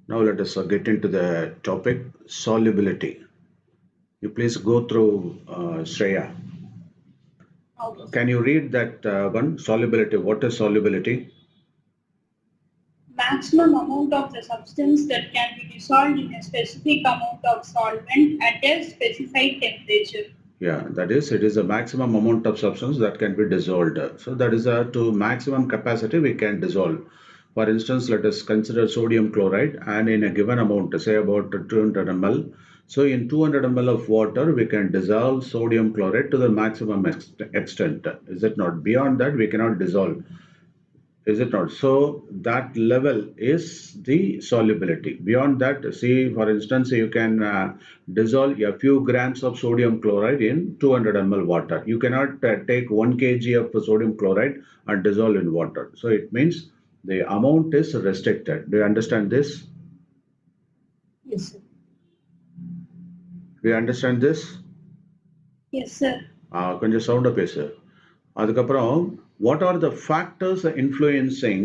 Now let us get into the topic solubility. You please go through Shreya. Okay. Can you read that one? Solubility. What is solubility? Maximum amount of the substance that can be dissolved in a specific amount of solvent at a specified temperature. Yeah, that is, it is a maximum amount of substance that can be dissolved. So that is to maximum capacity we can dissolve. For instance, let us consider sodium chloride and in a given amount, say about 200 ml. So in 200 ml of water, we can dissolve sodium chloride to the maximum extent. Is it not? Beyond that, we cannot dissolve. Is it not? So that level is the solubility. Beyond that, see, for instance, you can dissolve a few grams of sodium chloride in 200 ml water. You cannot take 1 kg of sodium chloride and dissolve in water. So it means the amount is restricted. Do you understand this? Yes, sir. Do you understand this? Yes, sir. கொஞ்சம் சவுண்டாக பேசு. அதுக்கப்புறம் what are the factors influencing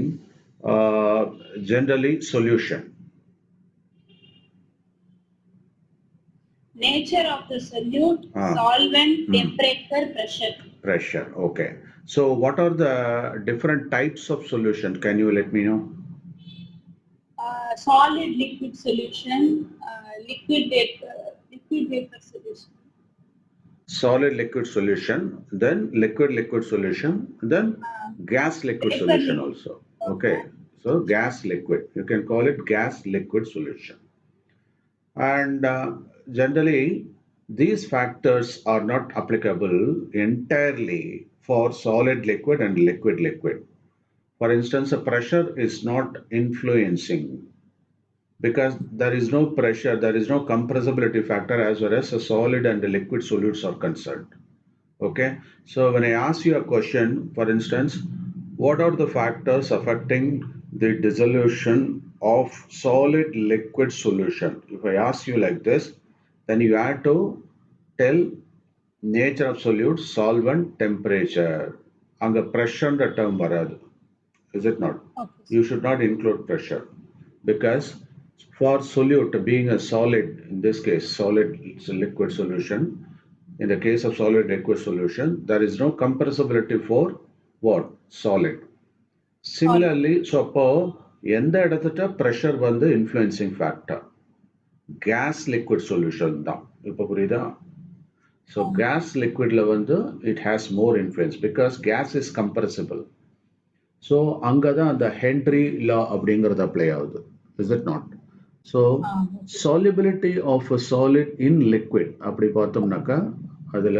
generally solution? Nature of the solute, Ah. solvent, Hmm. temperature, pressure. Pressure. Okay. So what are the different types of solution? Can you let me know? Solid liquid solution, liquid vapor solution. Solid liquid solution, then liquid solution, then gas liquid Vapor solution liquid. also. Okay. So gas liquid. You can call it gas liquid solution. And generally, these factors are not applicable entirely for solid liquid and liquid liquid. For instance, a pressure is not influencing because there is no pressure, there is no compressibility factor as far as a solid and the liquid solutes are concerned. Okay, so when I ask you a question, for instance, what are the factors affecting the dissolution of solid liquid solution? If I ask you like this, then you have to tell nature of solute, solvent, temperature. அங்க pressure the term வராது. Is it not? Okay. You should not include pressure because for solute being a solid, in this case, solid liquid solution, in the case of solid liquid solution, there is no compressibility for what? Solid. Similarly, so அப்போ எந்த இடத்துல pressure வந்து influencing factor? Gas liquid solution தான். இப்போ புரியுதா? So gas liquid வந்து it has more influence because gas is compressible. So அங்கே தான் அந்த ஹென்ரி லா அப்படிங்கிறது அப்ளை ஆகுது. Is it not? So solubility of a solid in liquid அப்படி பார்த்தோம்னாக்கா அதில்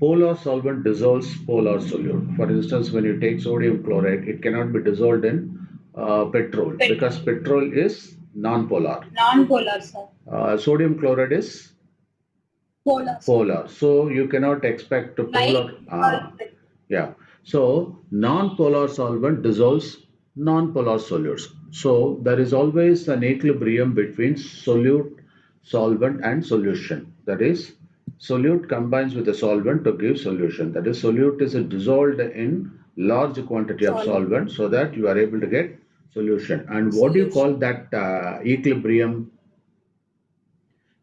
polar solvent dissolves polar solute. For instance, when you take sodium chloride, it cannot be dissolved in petrol because petrol is non-polar. Non-polar, sir. Sodium chloride is Polar. Polar. So you cannot expect to polar. Yeah. So non-polar solvent dissolves non-polar solutes. So there is always an equilibrium between solute, solvent, and solution. That is, solute combines with the solvent to give solution. That is, solute is dissolved in large quantity of solvent so that you are able to get solution. And what do you call that equilibrium?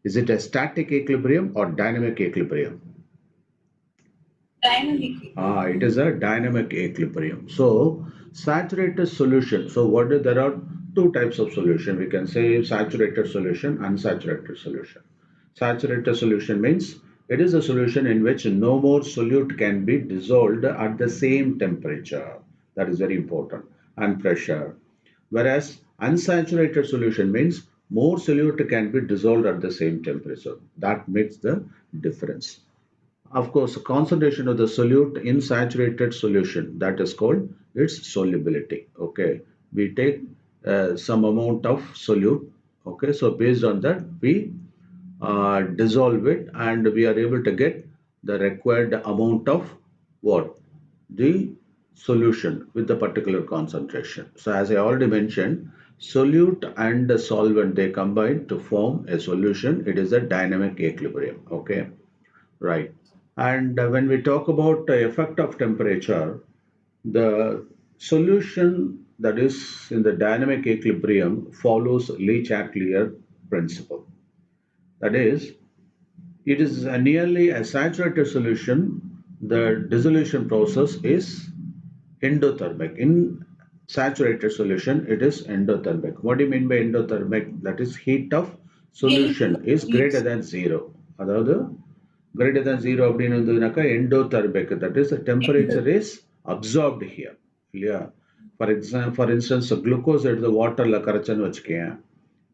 Is it a static equilibrium or dynamic equilibrium? Dynamic. It is a dynamic equilibrium. So saturated solution. So there are two types of solution. We can say saturated solution, unsaturated solution. Saturated solution means it is a solution in which no more solute can be dissolved at the same temperature. That is very important. And pressure. Whereas unsaturated solution means more solute can be dissolved at the same temperature. That makes the difference. Of course, concentration of the solute in saturated solution, that is called its solubility. Okay, we take some amount of solute. Okay, so based on that, we dissolve it and we are able to get the required amount of what? The solution with the particular concentration. So as I already mentioned, solute and the solvent, they combine to form a solution. It is a dynamic equilibrium. Okay, right. And when we talk about the effect of temperature, the solution that is in the dynamic equilibrium follows Le Chatelier principle. That is, it is nearly a saturated solution. The dissolution process is endothermic. In saturated solution, it is endothermic. What do you mean by endothermic? That is, heat of solution is greater than zero. அதாவது greater than zero அப்படின்னு இருந்ததுனாக்கா endothermic. That is, the temperature is absorbed here. இல்லையா? For instance, glucose எடுத்து வாட்டர்ல கரைச்சேன்னு வச்சுக்கேன்,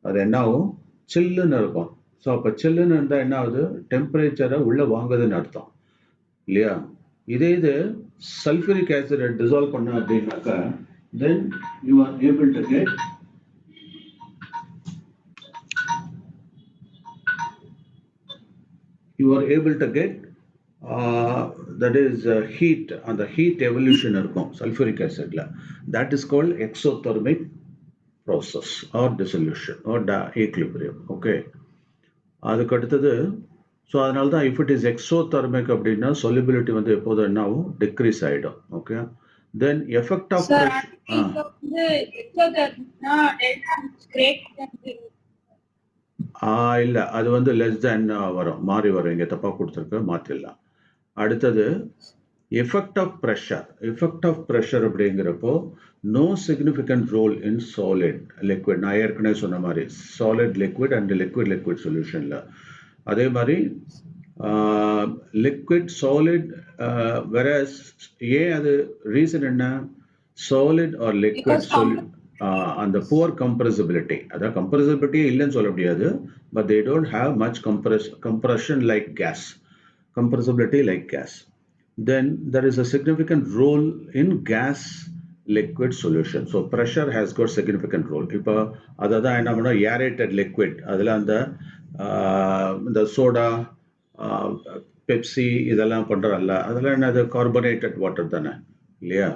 அது என்ன ஆகும்? சில்லுன்னு இருக்கும். ஸோ அப்போ சில்லுன்னு இருந்தால் என்ன ஆகுது? டெம்பரேச்சரை உள்ள வாங்குதுன்னு அர்த்தம் இல்லையா? இதே இது சல்ஃபூரிக் ஆசிட் டிசால்வ் பண்ண அப்படின்னாக்கா then you are able to get that is heat, and the heat evolution இருக்கும் sulfuric acidல. That is called exothermic process or dissolution or equilibrium. Okay, அதுக்கு அடுத்தது, ஸோ அதனால தான் இஃப் இட் இஸ் எக்ஸோதெர்மிக் அப்படின்னா solubility வந்து எப்போதும் என்ன ஆகும்? டிக்ரீஸ் ஆகிடும். ஓகே, தென் எஃபெக்ட் ஆஃப் இல்லை, அது வந்து லெஸ் தேன் வரும், மாறி வரும். இங்கே தப்பாக கொடுத்துருக்கு, மாற்றிடலாம். அடுத்தது எஃபெக்ட் ஆஃப் ப்ரெஷர் அப்படிங்கிறப்போ no significant role in solid liquid. நான் ஏற்கனவே சொன்ன மாதிரி சாலிட் லிக்விட் அண்ட் லிக்விட் சொல்யூஷனில். அதே மாதிரி லிக்விட் சாலிட் வெரஸ் ஏன் அது ரீசன் என்ன? சாலிட் ஆர் லிக்விட் அந்த புவர் கம்ப்ரெசிபிலிட்டி, அதாவது கம்ப்ரெசிபிலிட்டியே இல்லைன்னு சொல்ல முடியாது, but they don't have much compression like gas, compressibility like gas. Then there is a significant role in gas liquid solution. So pressure has got significant role. இப்போ அதான் என்ன பண்ணோம், ஏரேட்டட் லிக்விட், அதில் இந்த சோடா, பெப்சி இதெல்லாம் பண்ணுறல்ல, அதெல்லாம் என்னது carbonated water தானே இல்லையா?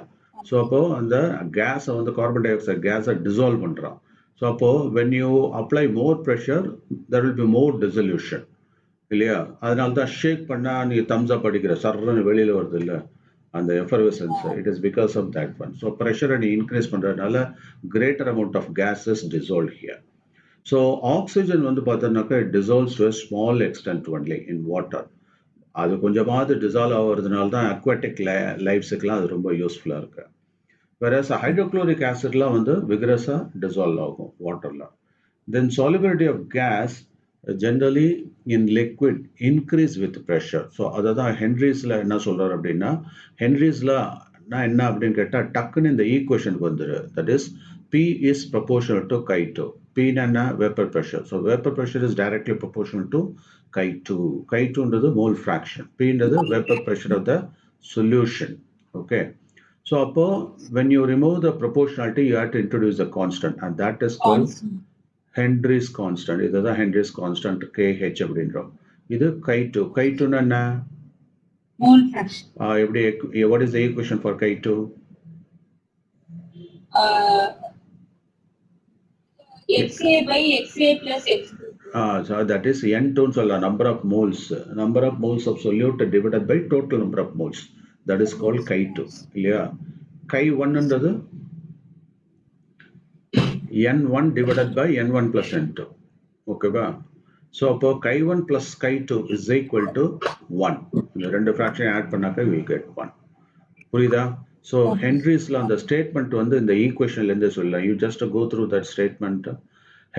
ஸோ அப்போது அந்த கேஸை வந்து கார்பன் டை ஆக்சைடு கேஸை டிசால்வ் பண்ணுறோம். ஸோ அப்போது when you apply more pressure there will be more dissolution இல்லையா? அதனால தான் ஷேக் பண்ணால் நீ தம்ஸ் அப் அடிக்கிற சர்ன்னு வெளியில் வருது இல்லை அந்த effervescence. It is because of that one. So ப்ரெஷரை நீ இன்க்ரீஸ் பண்ணுறதுனால greater amount of gases dissolve here. So oxygen வந்து பார்த்தோம்னாக்கா it dissolves to small extent only in water. அது கொஞ்சமாவது டிசால்வ் ஆகிறதுனால தான் அக்வாட்டிக் லைஃப்ஸுக்கெலாம் அது ரொம்ப யூஸ்ஃபுல்லாக இருக்குது. வேறஸ் ஹைட்ரோக்ளோரிக் ஆசிட்லாம் வந்து விகரஸாக டிசால்வ் ஆகும் வாட்டரில். தென் solubility of gas generally in liquid increase with pressure. So அதை தான் ஹென்ரிஸில் என்ன சொல்கிறார் அப்படின்னா, ஹென்ரிஸில் நான் என்ன அப்படின்னு கேட்டால் டக்குன்னு இந்த ஈக்குவேஷனுக்கு வந்துடு. That is P is proportional to chi2. P என்ன? Vapour pressure. So vapour pressure is directly proportional to chi2. chi2ன்றது மோல் ஃப்ராக்ஷன், Pன்றது vapour pressure of the solution. Okay, so அப்போ when you remove the proportionality you have to introduce a constant and that is called Henry's constant. இதுதான் Henry's constant KH அப்படின்றோம். இது chi2. chi2ன்னா என்ன? mole fraction. எப்படி, what is the equation for chi2? XA by XA plus X2. So that is N2 சொல்லலாம், number of moles of solute divided by total number of moles. That is called chi2 இல்லையா? chi1ன்றது N1 divided by N1 plus N2. ஓகேவா? So அப்போ chi1 plus chi2 is equal to 1. இந்த ரெண்டு fraction add பண்ணாக்க we will get 1. புரியுதா? So ஹென்ரிஸில் அந்த statement வந்து இந்த ஈக்குவேஷன்லேருந்தே சொல்லலாம். You just go through that statement.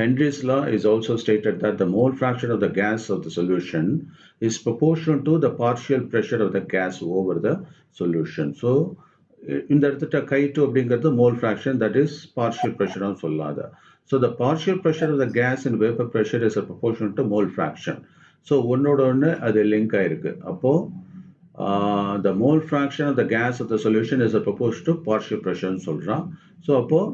Henry's law is also stated that the mole fraction of the gas of the solution is proportional to the partial pressure of the gas over the solution. So இந்த இடத்துல chi2 அப்படிங்கிறது mole fraction, that is partial ப்ரெஷர்னு சொல்லாத. So the partial pressure of the gas in vapour pressure is a proportional to mole fraction. So ஒன்னோட ஒன்று அது link ஆயிருக்கு. அப்போது the mole fraction of the gas of the solution is a proportion to partial ப்ரெஷர்னு சொல்கிறான். So அப்போது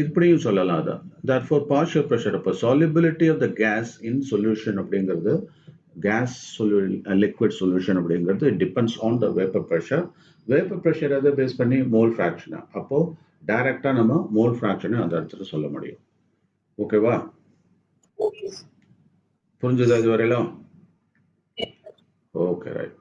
இப்படியும் சொல்லலாம் அதை. therefore partial pressure, அப்போ solubility of the gas in solution அப்படிங்கிறது gas liquid solution அப்படிங்கிறது it depends on the vapor pressure. vapor pressure அதை பேஸ் பண்ணி மோல் ஃப்ராக்ஷனை, அப்போ டைரக்டா நம்ம மோல் ஃப்ராக்ஷனை அந்த இடத்துல சொல்ல முடியும். ஓகேவா? புரிஞ்சுதா இது வரையிலும்? Okay, right.